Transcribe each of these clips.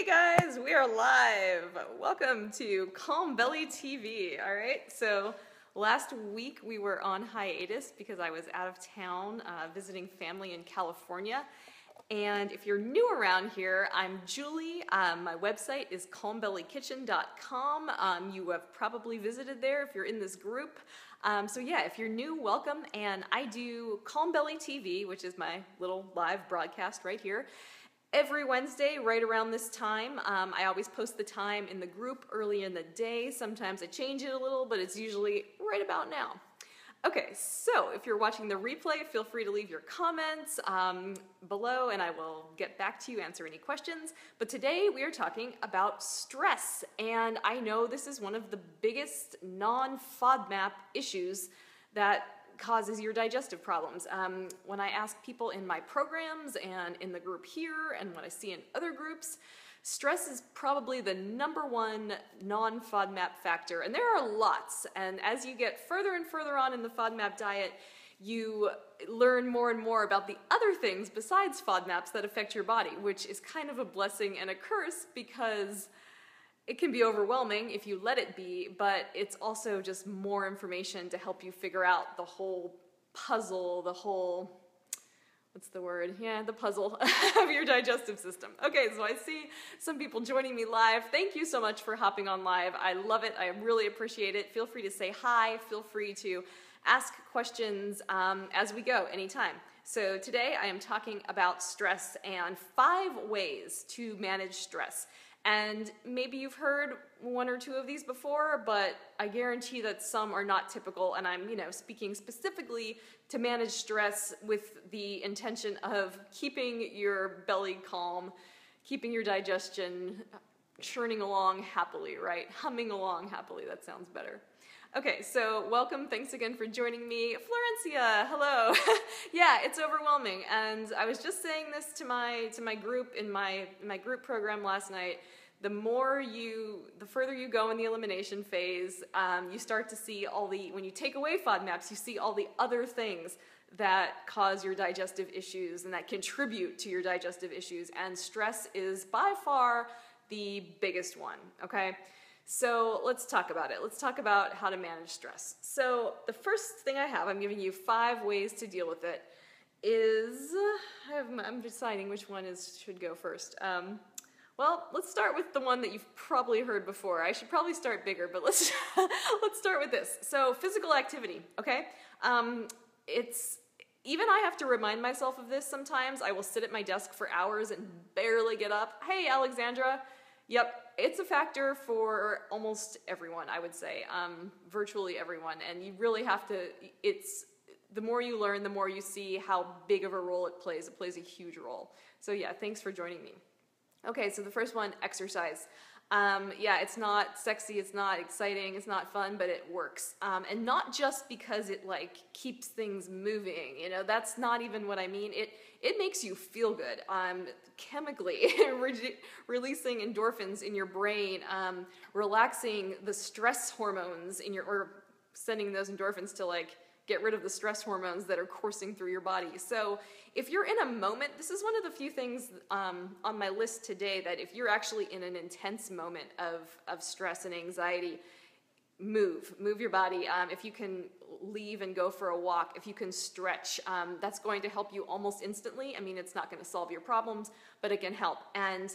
Hey guys, we are live. Welcome to Calm Belly TV. All right, so last week we were on hiatus because I was out of town visiting family in California. And if you're new around here, I'm Julie. My website is calmbellykitchen.com. You have probably visited there if you're in this group. So yeah, if you're new, welcome. And I do Calm Belly TV, which is my little live broadcast right here, every Wednesday right around this time. I always post the time in the group early in the day. Sometimes I change it a little, but it's usually right about now. Okay, so if you're watching the replay, feel free to leave your comments below and I will get back to you, answer any questions. But today we are talking about stress, and I know this is one of the biggest non-FODMAP issues that causes your digestive problems. When I ask people in my programs and in the group here and what I see in other groups, stress is probably the #1 non-FODMAP factor, and there are lots. And as you get further and further on in the FODMAP diet, you learn more and more about the other things besides FODMAPs that affect your body, which is kind of a blessing and a curse because it can be overwhelming if you let it be, but it's also just more information to help you figure out the whole puzzle, the whole, what's the word? Yeah, the puzzle of your digestive system. Okay, so I see some people joining me live. Thank you so much for hopping on live. I love it. I really appreciate it. Feel free to say hi. Feel free to ask questions as we go anytime. So today I am talking about stress and 5 ways to manage stress. And maybe you've heard 1 or 2 of these before, but I guarantee that some are not typical, and I'm, speaking specifically to manage stress with the intention of keeping your belly calm, keeping your digestion churning along happily, right? Humming along happily, that sounds better. Okay, so welcome, thanks again for joining me. Florencia, hello. Yeah, it's overwhelming, and I was just saying this to my group in my group program last night. The further you go in the elimination phase, you start to see when you take away FODMAPs, you see all the other things that cause your digestive issues and that contribute to your digestive issues, and stress is by far the biggest one, okay? So let's talk about it. Let's talk about how to manage stress. So the first thing I'm giving you 5 ways to deal with it, is, I'm deciding which one should go first. Well, let's start with the one that you've probably heard before. I should probably start bigger, but let's start with this. So physical activity, okay? Even I have to remind myself of this sometimes. I will sit at my desk for hours and barely get up. Hey, Alexandra. Yep, it's a factor for almost everyone, I would say, virtually everyone, and you really have to, the more you learn, the more you see how big of a role it plays. It plays a huge role. So yeah, thanks for joining me. Okay, so the first one, exercise. Yeah, it's not sexy, it's not exciting, it's not fun, but it works. And not just because it keeps things moving, that's not even what I mean. It makes you feel good, chemically, releasing endorphins in your brain, relaxing the stress hormones or sending those endorphins to get rid of the stress hormones that are coursing through your body. So if you're in a moment, this is one of the few things on my list today that if you're actually in an intense moment of stress and anxiety, move your body. If you can leave and go for a walk, if you can stretch, that's going to help you almost instantly. I mean, it's not going to solve your problems, but it can help. And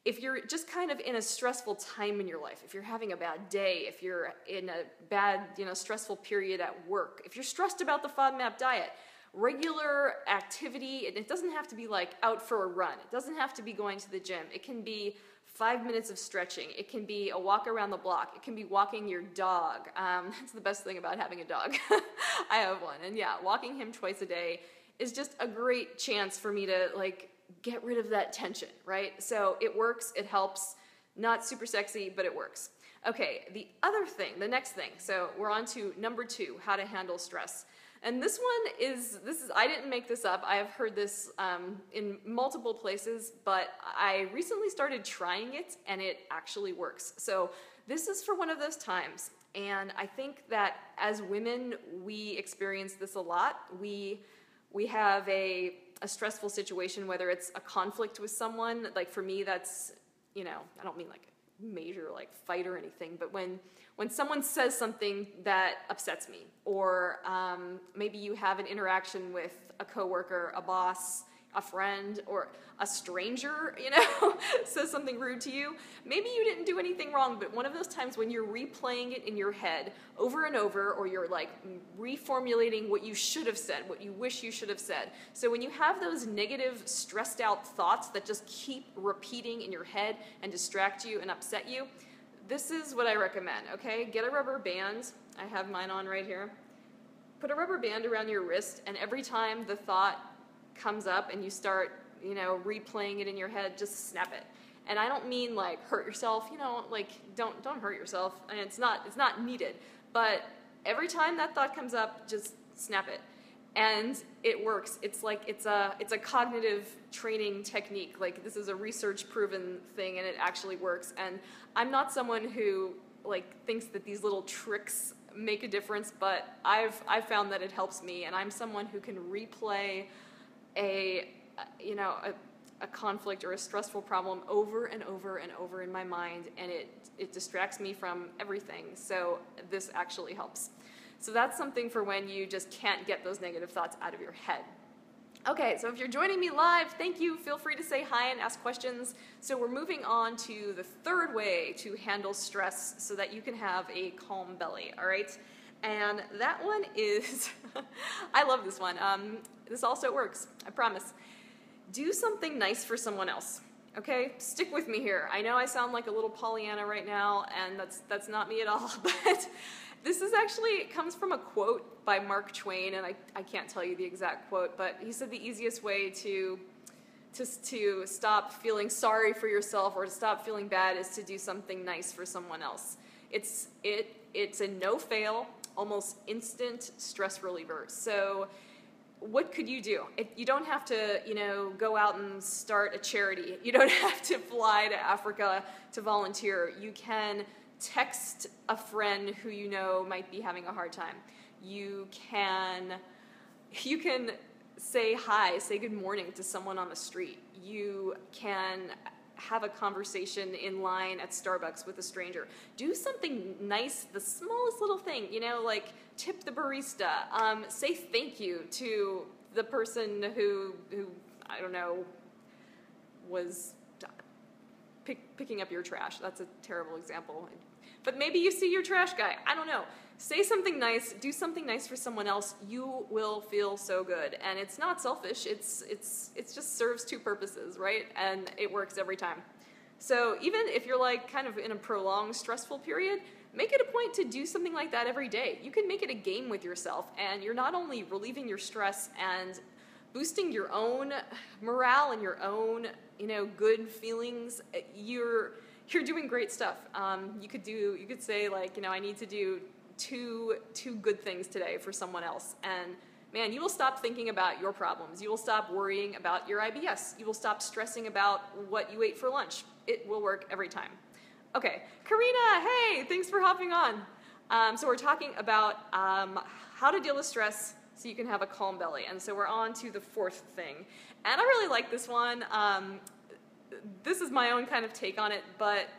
if you're just kind of in a stressful time in your life, if you're having a bad day, if you're in a bad, stressful period at work, if you're stressed about the FODMAP diet, regular activity, and it doesn't have to be out for a run. It doesn't have to be going to the gym. It can be 5 minutes of stretching. It can be a walk around the block. It can be walking your dog. That's the best thing about having a dog. I have one. And yeah, walking him twice a day is just a great chance for me to get rid of that tension, right? So it works, it helps. Not super sexy, but it works. Okay, the next thing, so we're on to number 2, how to handle stress. And this one is, I didn't make this up. I have heard this in multiple places, but I recently started trying it, and it actually works. So this is for one of those times, and I think that as women, we experience this a lot. We have a stressful situation, whether it's a conflict with someone, for me, that's I don't mean like major like fight or anything, but when someone says something that upsets me, or maybe you have an interaction with a coworker, a boss, a friend, or a stranger, says something rude to you. Maybe you didn't do anything wrong, but one of those times when you're replaying it in your head over and over, or you're like reformulating what you should have said, what you wish you should have said. So when you have those negative, stressed out thoughts that just keep repeating in your head and distract you and upset you, this is what I recommend, okay? Get a rubber band. I have mine on right here. Put a rubber band around your wrist, and every time the thought comes up and you start, replaying it in your head, just snap it. And I don't mean like hurt yourself, like don't hurt yourself, and it's not needed. But every time that thought comes up, just snap it. And it works. It's like it's a cognitive training technique. Like, this is a research proven thing, and it actually works. And I'm not someone who like thinks that these little tricks make a difference, but I've found that it helps me, and I'm someone who can replay a conflict or a stressful problem over and over and over in my mind, and it distracts me from everything. So this actually helps. So that's something for when you just can't get those negative thoughts out of your head. Okay, so if you're joining me live, thank you. Feel free to say hi and ask questions. So we're moving on to the third way to handle stress so that you can have a calm belly, all right? And that one is, I love this one. This also works, I promise. Do something nice for someone else, okay? Stick with me here. I know I sound like a little Pollyanna right now, and that's not me at all, but this is actually, it comes from a quote by Mark Twain, and I can't tell you the exact quote, but he said the easiest way to stop feeling sorry for yourself or to stop feeling bad is to do something nice for someone else. It's a no-fail, almost instant stress reliever. So what could you do? You don't have to, go out and start a charity. You don't have to fly to Africa to volunteer. You can text a friend who you know might be having a hard time. You can say hi, say good morning to someone on the street. You can have a conversation in line at Starbucks with a stranger. Do something nice, the smallest little thing, like tip the barista, say thank you to the person who I don't know, was picking up your trash. That's a terrible example. But maybe you see your trash guy. I don't know. Say something nice. Do something nice for someone else. You will feel so good. And it's not selfish. It's just serves two purposes, right? And it works every time. So even if you're like kind of in a prolonged stressful period, make it a point to do something like that every day. You can make it a game with yourself, and you're not only relieving your stress and boosting your own morale and your own, good feelings. You're doing great stuff. You could say like, I need to do two good things today for someone else, and man, you will stop thinking about your problems. You will stop worrying about your IBS. You will stop stressing about what you ate for lunch. It will work every time. Okay, Karina, hey, thanks for hopping on. So we're talking about how to deal with stress so you can have a calm belly. And so we're on to the fourth thing. And I really like this one. This is my own kind of take on it, but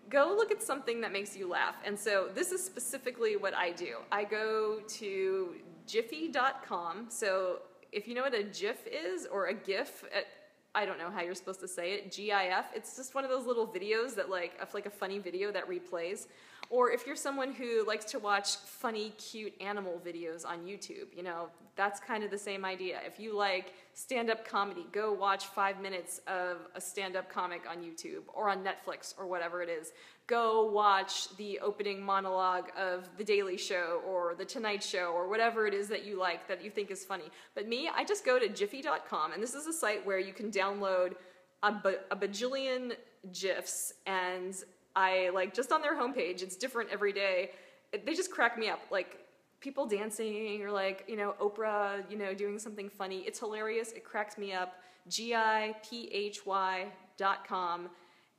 go look at something that makes you laugh. And so this is specifically what I do. I go to jiffy.com. So if you know what a GIF is, or a GIF, I don't know how you're supposed to say it, GIF, it's just one of those little videos that like a funny video that replays. Or if you're someone who likes to watch funny, cute animal videos on YouTube, that's kind of the same idea. If you like stand-up comedy, go watch 5 minutes of a stand-up comic on YouTube or on Netflix or whatever it is. Go watch the opening monologue of The Daily Show or The Tonight Show or whatever it is that you like, that you think is funny. But me, I just go to jiffy.com, and this is a site where you can download a bajillion GIFs, and I like just on their homepage, it's different every day. They just crack me up, like people dancing or like, Oprah, doing something funny. It's hilarious. It cracks me up. GIPHY.com,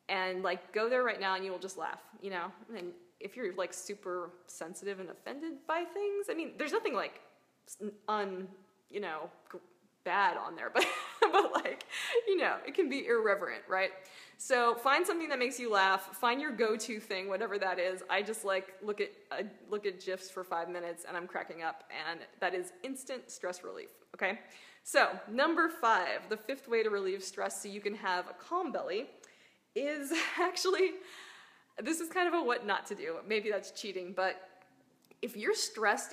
and like go there right now and you will just laugh, and if you're like super sensitive and offended by things, I mean, there's nothing like bad on there, but like, you know, it can be irreverent, right? So find something that makes you laugh. Find your go-to thing, whatever that is. I just like look at GIFs for 5 minutes and I'm cracking up, and that is instant stress relief. Okay. So number 5, the 5th way to relieve stress so you can have a calm belly is actually, this is kind of a what not to do. Maybe that's cheating, but if you're stressed,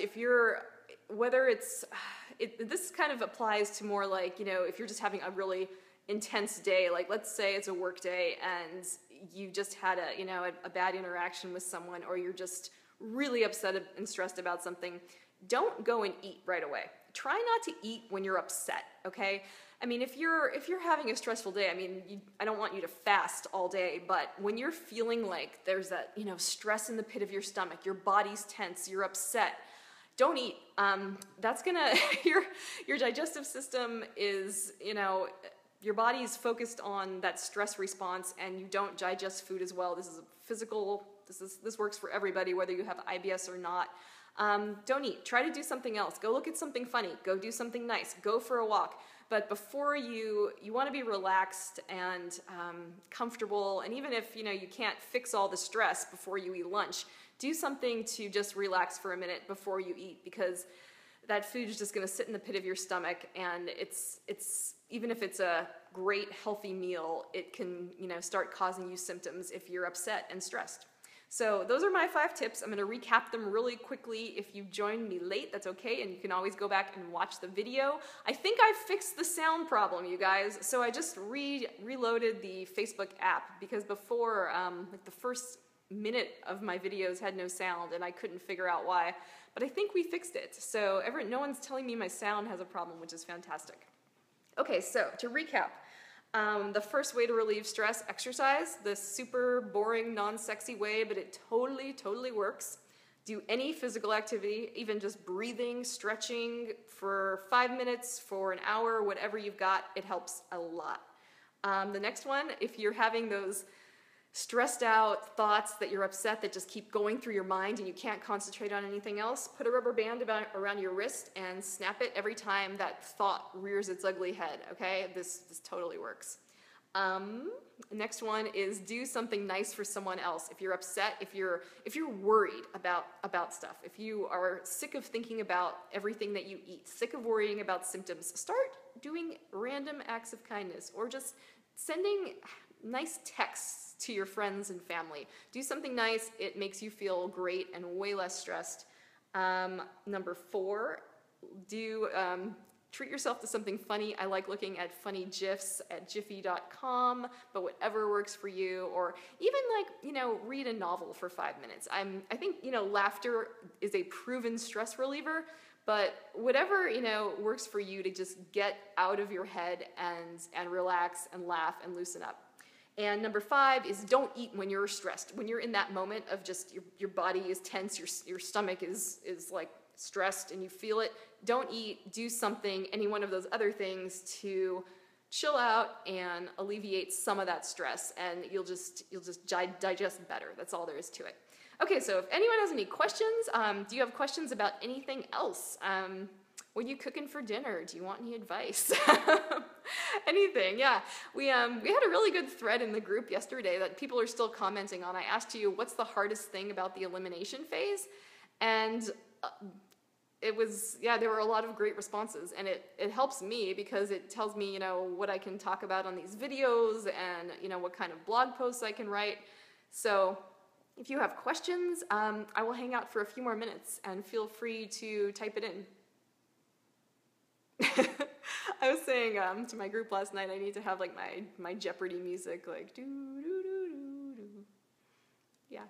this kind of applies to more like, you know, if you're just having a really intense day, like let's say it's a work day and you just had a bad interaction with someone, or you're just really upset and stressed about something, don't go and eat right away. Try not to eat when you're upset, okay? I mean, if you're having a stressful day, I mean, I don't want you to fast all day, but when you're feeling like there's that, you know, stress in the pit of your stomach, your body's tense, you're upset, don't eat. That's gonna, your digestive system is, you know, your body is focused on that stress response, and you don't digest food as well. This is physical, this works for everybody, whether you have IBS or not. Don't eat. Try to do something else. Go look at something funny. Go do something nice. Go for a walk. But before you want to be relaxed and comfortable, and even if, you know, you can't fix all the stress before you eat lunch, do something to just relax for a minute before you eat, because that food is just going to sit in the pit of your stomach, and it's even if it's a great healthy meal, it can, you know, start causing you symptoms if you're upset and stressed. So those are my 5 tips. I'm going to recap them really quickly. If you joined me late, that's okay, and you can always go back and watch the video. I think I fixed the sound problem, you guys. So I just reloaded the Facebook app, because before, like the first minute of my videos had no sound, and I couldn't figure out why. But I think we fixed it. So no one's telling me my sound has a problem, which is fantastic. Okay, so to recap. The first way to relieve stress, exercise. The super boring, non-sexy way, but it totally works. Do any physical activity, even just breathing, stretching for 5 minutes, for an hour, whatever you've got, it helps a lot. The next one, if you're having those stressed out thoughts that you're upset that just keep going through your mind and you can't concentrate on anything else, put a rubber band around your wrist and snap it every time that thought rears its ugly head, okay? This totally works. Next one is do something nice for someone else. If you're upset, if you're worried about stuff, if you are sick of thinking about everything that you eat, sick of worrying about symptoms, start doing random acts of kindness, or just sending nice texts to your friends and family. Do something nice. It makes you feel great and way less stressed. Number 4, treat yourself to something funny. I like looking at funny GIFs at jiffy.com, but whatever works for you, or even like, you know, read a novel for 5 minutes. I think, you know, laughter is a proven stress reliever, but whatever, you know, works for you to just get out of your head and relax and laugh and loosen up. And number 5 is don't eat when you're stressed. When you're in that moment of just your body is tense, your stomach is like stressed and you feel it, don't eat. Do something, any one of those other things, to chill out and alleviate some of that stress, and you'll just digest better. That's all there is to it. Okay, so if anyone has any questions, do you have questions about anything else? What are you cooking for dinner? Do you want any advice? Anything, yeah. We had a really good thread in the group yesterday that people are still commenting on. I asked you, what's the hardest thing about the elimination phase? And it was, yeah, there were a lot of great responses, and it helps me because it tells me, you know, what I can talk about on these videos and, you know, what kind of blog posts I can write. So if you have questions, I will hang out for a few more minutes, and feel free to type it in. I was saying to my group last night, I need to have like my Jeopardy music, like do do do do do. Yeah.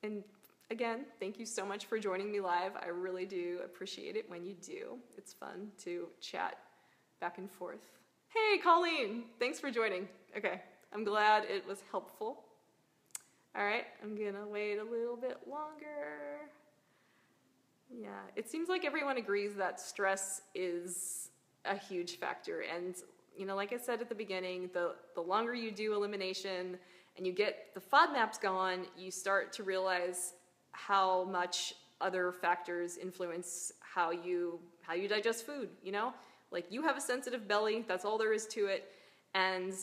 And again, thank you so much for joining me live. I really do appreciate it when you do. It's fun to chat back and forth. Hey, Colleen, thanks for joining. Okay, I'm glad it was helpful. All right, I'm gonna wait a little bit longer. Yeah, it seems like everyone agrees that stress is a huge factor. And, you know, like I said at the beginning, the longer you do elimination and you get the FODMAPs gone, you start to realize how much other factors influence how you digest food, you know? Like, you have a sensitive belly, that's all there is to it, and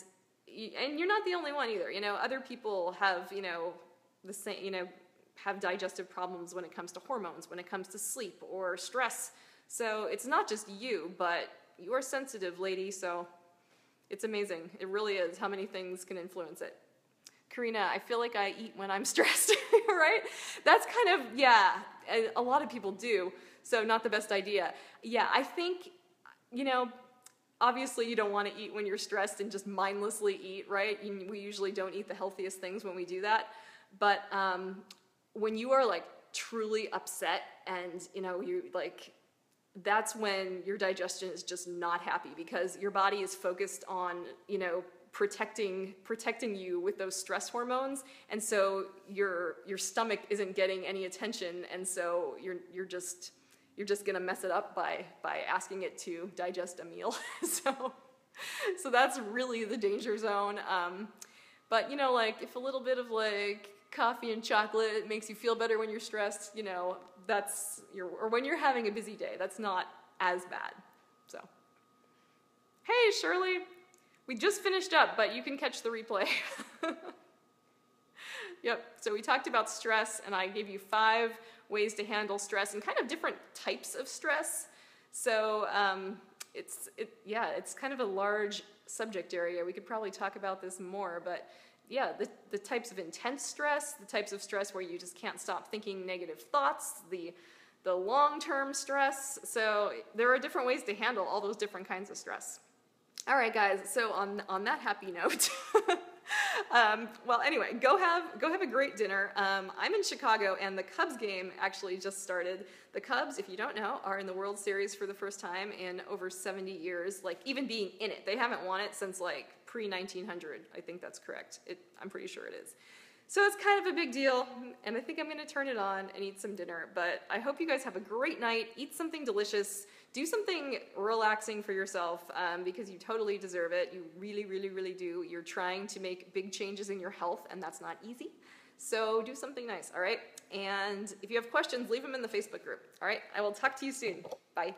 you're not the only one either. You know, other people have, you know, the same, you know, have digestive problems when it comes to hormones, when it comes to sleep or stress. So it's not just you, but you're sensitive, lady, so it's amazing. It really is how many things can influence it. Karina, I feel like I eat when I'm stressed, right? That's kind of, yeah, a lot of people do, so not the best idea. Yeah, I think, you know, obviously you don't want to eat when you're stressed and just mindlessly eat, right? We usually don't eat the healthiest things when we do that. But when you are like truly upset and, you know, you like, that's when your digestion is just not happy because your body is focused on, you know, protecting you with those stress hormones, and so your stomach isn't getting any attention, and so you're just gonna mess it up by asking it to digest a meal. so that's really the danger zone. But you know, like if a little bit of like coffee and chocolate makes you feel better when you're stressed, you know, or when you're having a busy day, that's not as bad. So, hey Shirley. We just finished up, but you can catch the replay. Yep, so we talked about stress, and I gave you 5 ways to handle stress and kind of different types of stress. So it's kind of a large subject area. We could probably talk about this more, but yeah, the types of intense stress, the types of stress where you just can't stop thinking negative thoughts, the long-term stress. So there are different ways to handle all those different kinds of stress. All right, guys, so on that happy note, well, anyway, go have a great dinner. I'm in Chicago, and the Cubs game actually just started. The Cubs, if you don't know, are in the World Series for the first time in over 70 years, like even being in it. They haven't won it since like pre-1900. I think that's correct. I'm pretty sure it is. So it's kind of a big deal, and I think I'm going to turn it on and eat some dinner. But I hope you guys have a great night. Eat something delicious. Do something relaxing for yourself because you totally deserve it. You really, really, really do. You're trying to make big changes in your health, and that's not easy. So do something nice, all right? And if you have questions, leave them in the Facebook group, all right? I will talk to you soon. Bye.